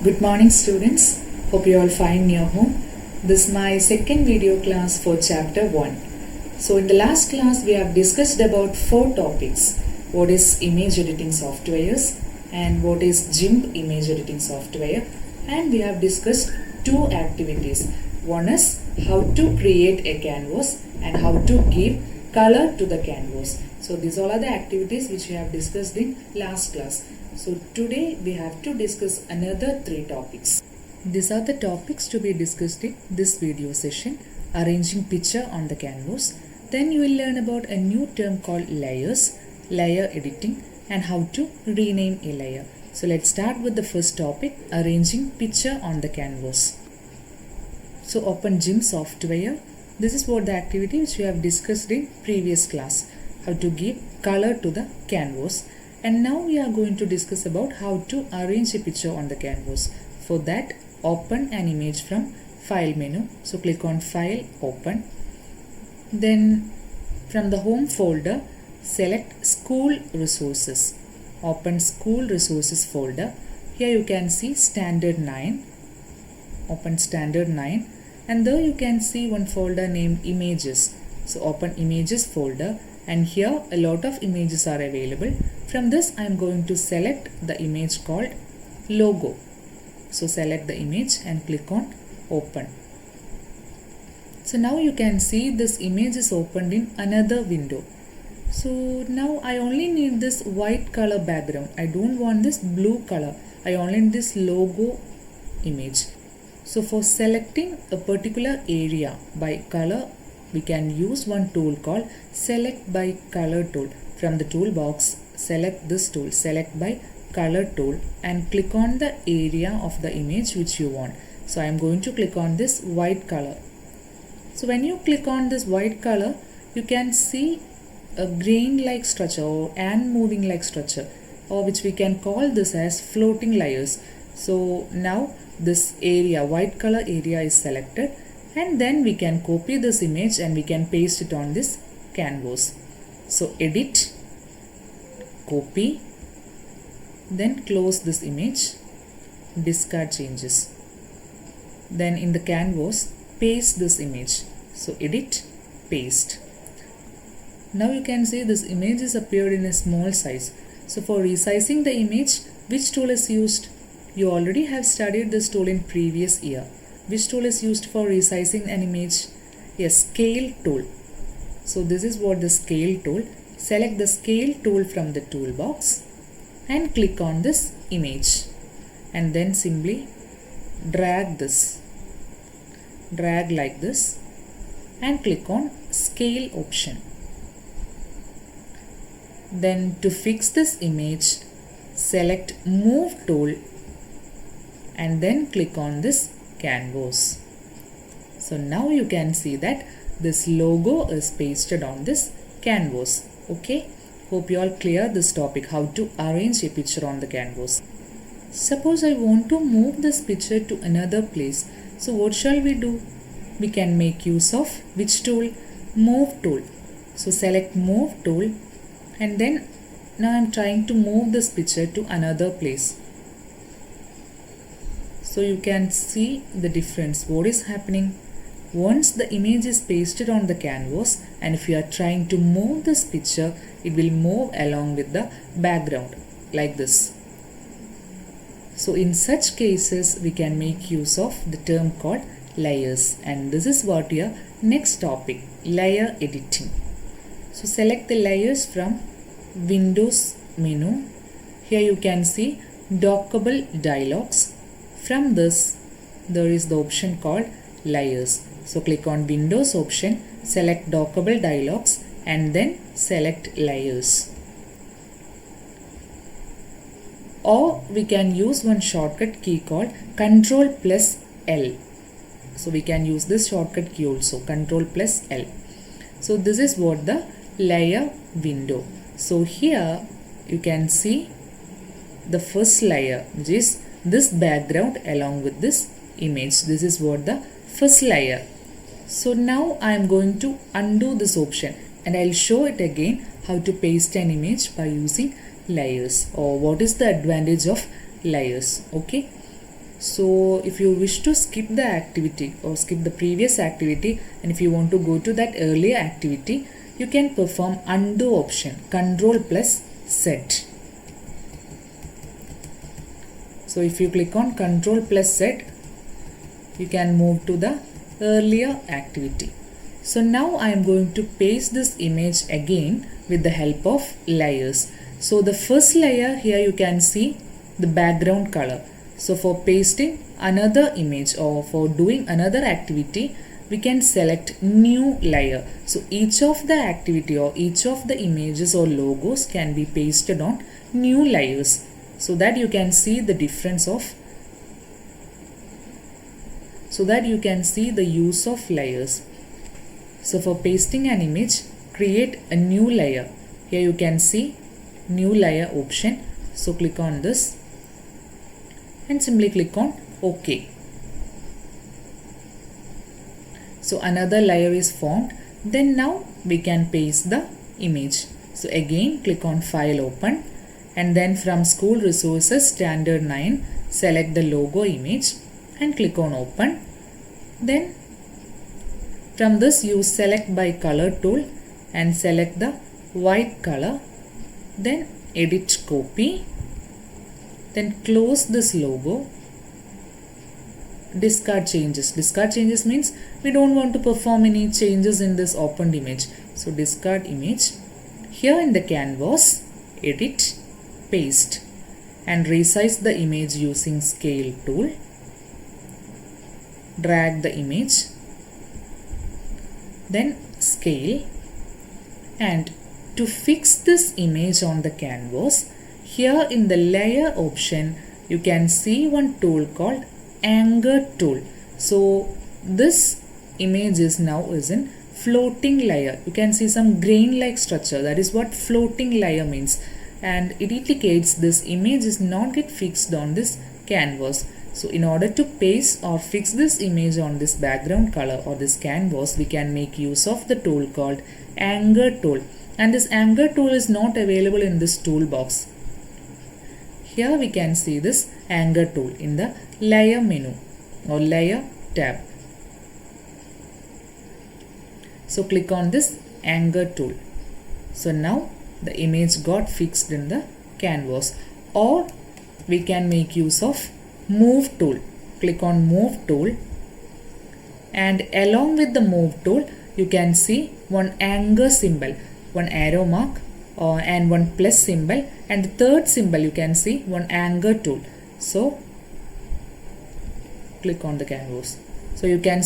Good morning students, hope you all fine near home. This is my second video class for chapter 1. So in the last class we have discussed about 4 topics. What is image editing softwares and what is GIMP image editing software, and we have discussed 2 activities. One is how to create a canvas and how to give color to the canvas. So these all are the activities which we have discussed in last class. So today we have to discuss another 3 topics. These are the topics to be discussed in this video session. Arranging picture on the canvas. Then you will learn about a new term called layers, layer editing, and how to rename a layer. So let's start with the first topic, arranging picture on the canvas. So open GIMP software. This is what the activity which we have discussed in previous class, how to give color to the canvas. And now we are going to discuss about how to arrange a picture on the canvas. For that, open an image from File menu. So click on File, Open. Then from the Home folder, select School Resources. Open School Resources folder. Here you can see Standard 9. Open Standard 9. And there you can see one folder named Images. So open Images folder. And here a lot of images are available. From this I am going to select the image called logo. So select the image and click on open. So now you can see this image is opened in another window. So now I only need this white color background. I don't want this blue color. I only need this logo image. So for selecting a particular area by color, we can use one tool called Select by Color tool. From the toolbox, select this tool, Select by Color tool, and click on the area of the image which you want. So I am going to click on this white color. So when you click on this white color, you can see a grain like structure or an moving like structure, or which we can call this as floating layers. So now this area, white color area, is selected. And then we can copy this image and we can paste it on this canvas. So edit, copy, then close this image, discard changes. Then in the canvas, paste this image. So edit, paste. Now you can see this image is appeared in a small size. So for resizing the image, which tool is used? You already have studied this tool in previous year. Which tool is used for resizing an image? Yes, Scale tool. So this is what the Scale tool. Select the Scale tool from the toolbox and click on this image. And then simply drag this. Drag like this and click on Scale option. Then to fix this image, select Move tool and then click on this canvas. So now you can see that this logo is pasted on this canvas. Okay, hope you all clear this topic, how to arrange a picture on the canvas. Suppose I want to move this picture to another place. So what shall we do? We can make use of which tool? Move tool. So select Move tool, and then now I am trying to move this picture to another place. So you can see the difference. What is happening? Once the image is pasted on the canvas, and if you are trying to move this picture, it will move along with the background like this. So in such cases, we can make use of the term called layers. And this is what your next topic, layer editing. So select the layers from Windows menu. Here you can see dockable dialogs. From this, there is the option called layers. So click on Windows option, select dockable dialogs, and then select layers. Or we can use one shortcut key called Ctrl+L. So we can use this shortcut key also, Ctrl+L. So this is what the layer window. So here you can see the first layer, which is this background along with this image. This is what the first layer. So now I am going to undo this option and I will show it again how to paste an image by using layers, or what is the advantage of layers. Okay, So if you wish to skip the activity or skip the previous activity, and if you want to go to that earlier activity, you can perform undo option, Control plus Z. So if you click on Control plus Z, you can move to the earlier activity. So now I am going to paste this image again with the help of layers. So the first layer here you can see the background color. So for pasting another image or for doing another activity, we can select new layer. So each of the activity or each of the images or logos can be pasted on new layers, so that you can see the difference of, so that you can see the use of layers. So for pasting an image, create a new layer. Here you can see new layer option. So click on this and simply click on OK. So another layer is formed. Then now we can paste the image. So again click on File, Open, and then from School Resources Standard 9, select the logo image and click on Open. Then from this use Select by Color tool and select the white color. Then edit, copy. Then close this logo. Discard changes. Discard changes means we don't want to perform any changes in this opened image. So discard image. Here in the canvas, edit, paste, and resize the image using scale tool. Drag the image, then scale, and to fix this image on the canvas, here in the layer option you can see one tool called anchor tool. So this image is now in floating layer. You can see some grain like structure. That is what floating layer means, and it indicates this image is not get fixed on this canvas. So in order to paste or fix this image on this background color or this canvas, we can make use of the tool called anchor tool, and this anchor tool is not available in this toolbox. Here we can see this anchor tool in the layer menu or layer tab. So click on this anchor tool. So now the image got fixed in the canvas. Or we can make use of move tool. Click on move tool, and along with the move tool you can see one anchor symbol, one arrow mark, and one plus symbol, and the third symbol you can see one anchor tool. So click on the canvas. So you can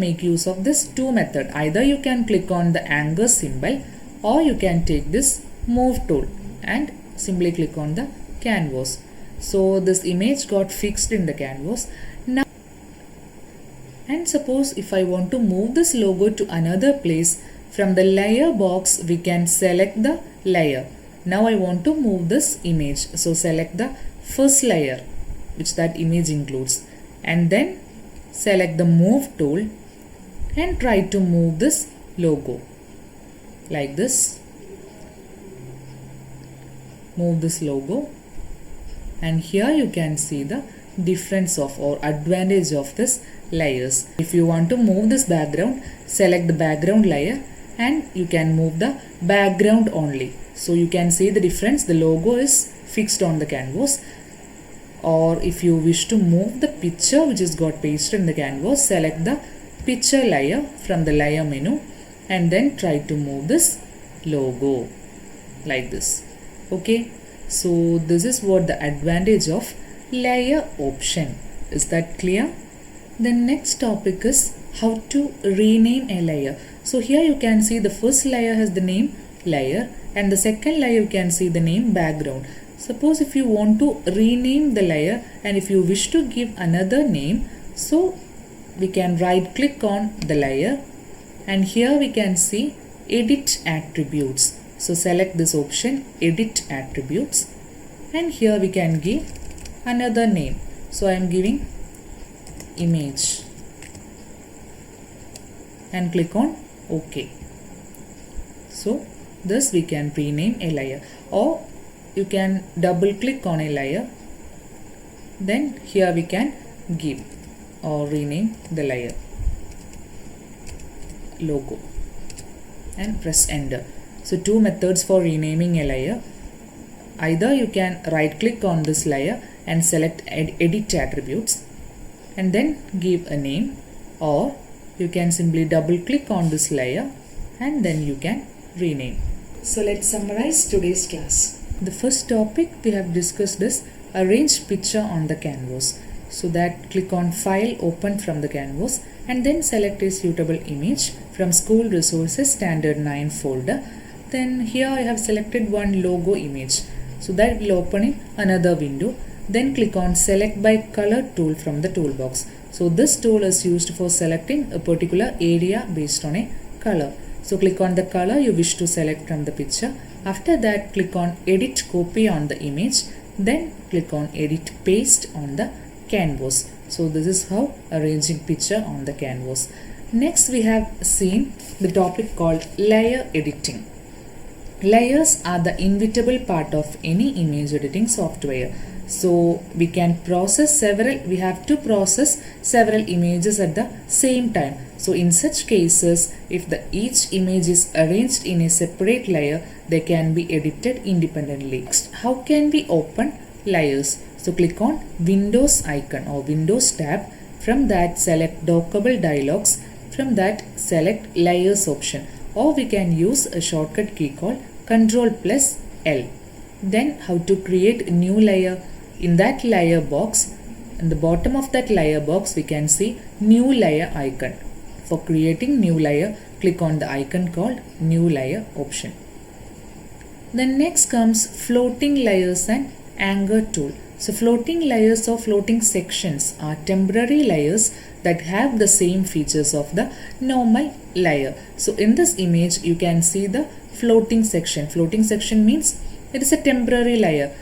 make use of this two method. Either you can click on the anchor symbol, or you can take this move tool and simply click on the canvas. So this image got fixed in the canvas. Now, and suppose if I want to move this logo to another place, from the layer box we can select the layer. Now I want to move this image. So select the first layer which that image includes, and then select the move tool and try to move this logo like this. Move this logo, and here you can see the difference of or advantage of this layers. If you want to move this background, select the background layer and you can move the background only. So you can see the difference. The logo is fixed on the canvas. Or if you wish to move the picture which is got pasted in the canvas, select the picture layer from the layer menu and then try to move this logo like this. Okay, so this is what the advantage of layer option. Is that clear? The next topic is how to rename a layer. So here you can see the first layer has the name layer, and the second layer you can see the name background. Suppose if you want to rename the layer and if you wish to give another name, so we can right click on the layer, and here we can see edit attributes. So select this option, edit attributes, and here we can give another name. So I am giving image and click on OK. So this we can rename a layer, or you can double click on a layer Then here we can give or rename the layer logo and press enter. So two methods for renaming a layer. Either you can right click on this layer and select edit attributes and then give a name, or you can simply double click on this layer and then you can rename. So let's summarize today's class. The first topic we have discussed is arrange picture on the canvas. So that click on file, open from the canvas and then select a suitable image from school resources standard 9 folder. Then here I have selected one logo image. So that will open in another window. Then click on select by color tool from the toolbox. So this tool is used for selecting a particular area based on a color. So click on the color you wish to select from the picture. After that click on edit copy on the image. Then click on edit paste on the canvas. So this is how arranging picture on the canvas. Next we have seen the topic called layer editing. Layers are the inevitable part of any image editing software. So we have to process several images at the same time. So in such cases, if each image is arranged in a separate layer, they can be edited independently. Next, how can we open layers? So click on Windows icon or Windows tab. From that select dockable dialogs. From that select layers option, or we can use a shortcut key called Ctrl+L. Then how to create a new layer? In that layer box, in the bottom of that layer box we can see new layer icon. For creating new layer, click on the icon called new layer option. Then next comes floating layers and anchor tool. So floating layers or floating sections are temporary layers that have the same features of the normal layer. So in this image you can see the floating section. Floating section means it is a temporary layer,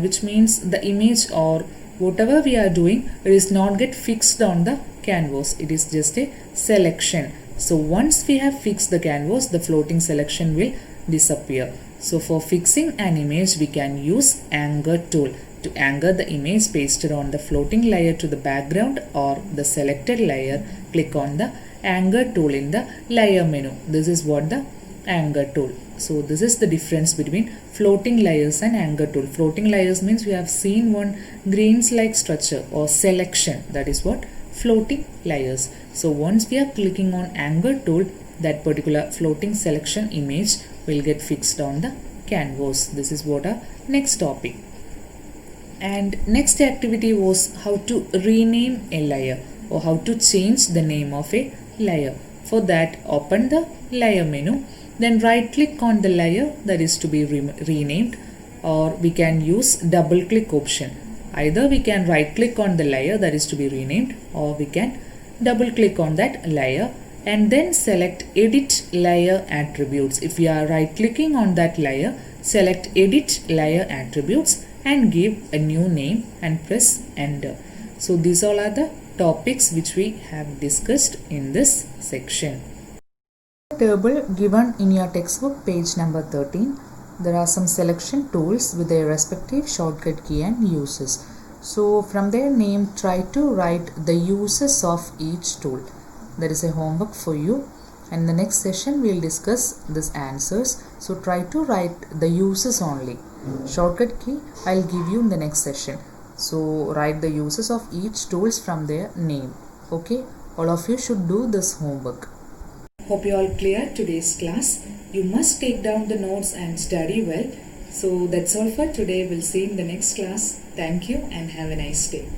which means the image or whatever we are doing, it is not get fixed on the canvas. It is just a selection. So once we have fixed the canvas, the floating selection will disappear. So for fixing an image we can use anchor tool. To anchor the image pasted on the floating layer to the background or the selected layer, click on the anchor tool in the layer menu. This is what the anchor tool. So this is the difference between floating layers and anchor tool. Floating layers means we have seen one greens like structure or selection. That is what floating layers. So once we are clicking on anchor tool, that particular floating selection image will get fixed on the canvas. This is what our next topic. And next activity was how to rename a layer or how to change the name of a layer. For that, open the layer menu, then right click on the layer that is to be renamed, or we can use double click option. Either we can right click on the layer that is to be renamed, or we can double click on that layer and then select edit layer attributes. If we are right clicking on that layer, select edit layer attributes and give a new name and press enter. So these all are the topics which we have discussed in this section. Table given in your textbook page number 13. There are some selection tools with their respective shortcut key and uses. So from their name, try to write the uses of each tool. There is a homework for you. And in the next session we will discuss these answers. So try to write the uses only. Shortcut key I will give you in the next session. So write the uses of each tools from their name. Okay, all of you should do this homework. Hope you all cleared today's class. You must take down the notes and study well. So that's all for today. We'll see you in the next class. Thank you and have a nice day.